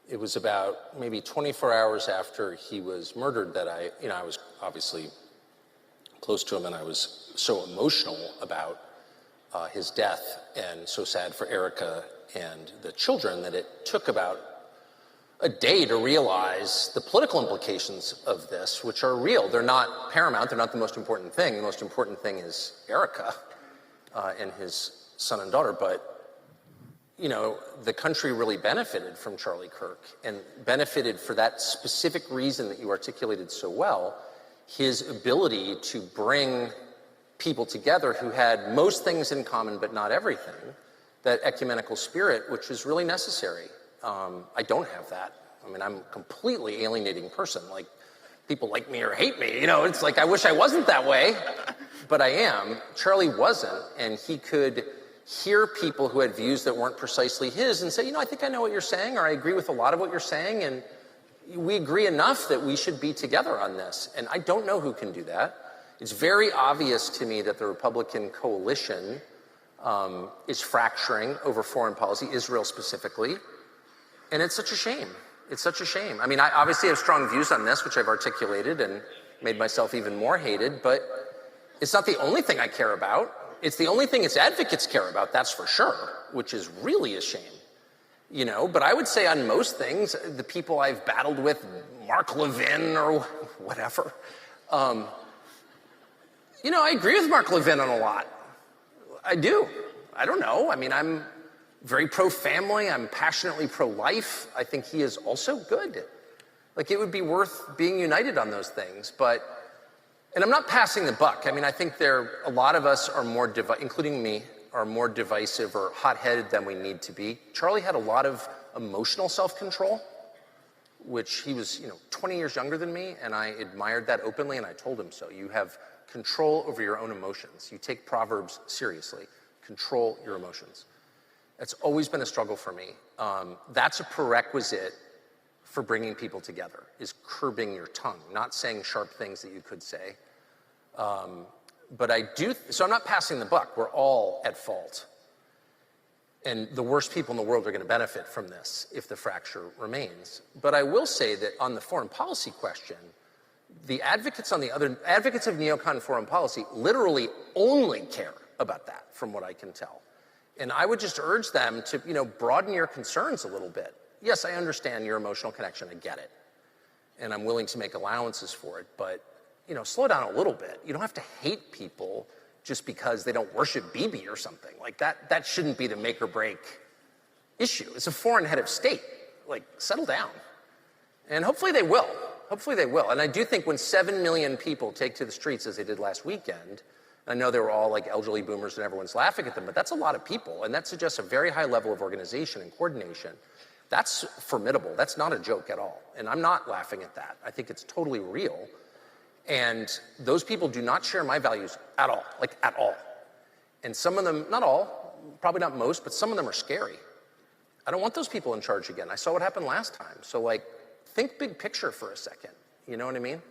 it was about maybe 24 hours after he was murdered that I was obviously close to him, and I was so emotional about his death and so sad for Erica and the children that it took about a day to realize the political implications of this, which are real. They're not paramount. They're not the most important thing. The most important thing is Erica and his son and daughter. But, the country really benefited from Charlie Kirk, and benefited for that specific reason that you articulated so well, his ability to bring people together who had most things in common but not everything, that ecumenical spirit, which is really necessary. I don't have that. I mean, I'm a completely alienating person. Like, people like me or hate me. It's like, I wish I wasn't that way, but I am. Charlie wasn't, and he could hear people who had views that weren't precisely his and say, I think I know what you're saying, or I agree with a lot of what you're saying, and we agree enough that we should be together on this. And I don't know who can do that. It's very obvious to me that the Republican coalition is fracturing over foreign policy, Israel specifically, and it's such a shame. It's such a shame. I mean, I obviously have strong views on this, which I've articulated and made myself even more hated, but it's not the only thing I care about. It's the only thing its advocates care about, that's for sure, which is really a shame. But I would say on most things, the people I've battled with, Mark Levin or whatever, I agree with Mark Levin on a lot. I do. I don't know. I mean, I'm very pro-family. I'm passionately pro-life. I think he is also good. Like, it would be worth being united on those things. And I'm not passing the buck. I mean, I think a lot of us are more, including me, are more divisive or hot-headed than we need to be. Charlie had a lot of emotional self-control, which he was, 20 years younger than me, and I admired that openly, and I told him so. You have control over your own emotions. You take Proverbs seriously. Control your emotions. It's always been a struggle for me. That's a prerequisite for bringing people together, is curbing your tongue, not saying sharp things that you could say. But so I'm not passing the buck. We're all at fault. And the worst people in the world are going to benefit from this if the fracture remains. But I will say that on the foreign policy question, the advocates of neocon foreign policy literally only care about that, from what I can tell. And I would just urge them to, broaden your concerns a little bit. Yes, I understand your emotional connection. I get it. And I'm willing to make allowances for it. But, slow down a little bit. You don't have to hate people just because they don't worship Bibi or something. Like, that shouldn't be the make or break issue. It's a foreign head of state. Like, settle down. And hopefully they will. Hopefully they will. And I do think when 7 million people take to the streets, as they did last weekend, I know they were all like elderly boomers and everyone's laughing at them, but that's a lot of people. And that suggests a very high level of organization and coordination. That's formidable. That's not a joke at all. And I'm not laughing at that. I think it's totally real. And those people do not share my values at all, like at all. And some of them, not all, probably not most, but some of them are scary. I don't want those people in charge again. I saw what happened last time. So, think big picture for a second. You know what I mean?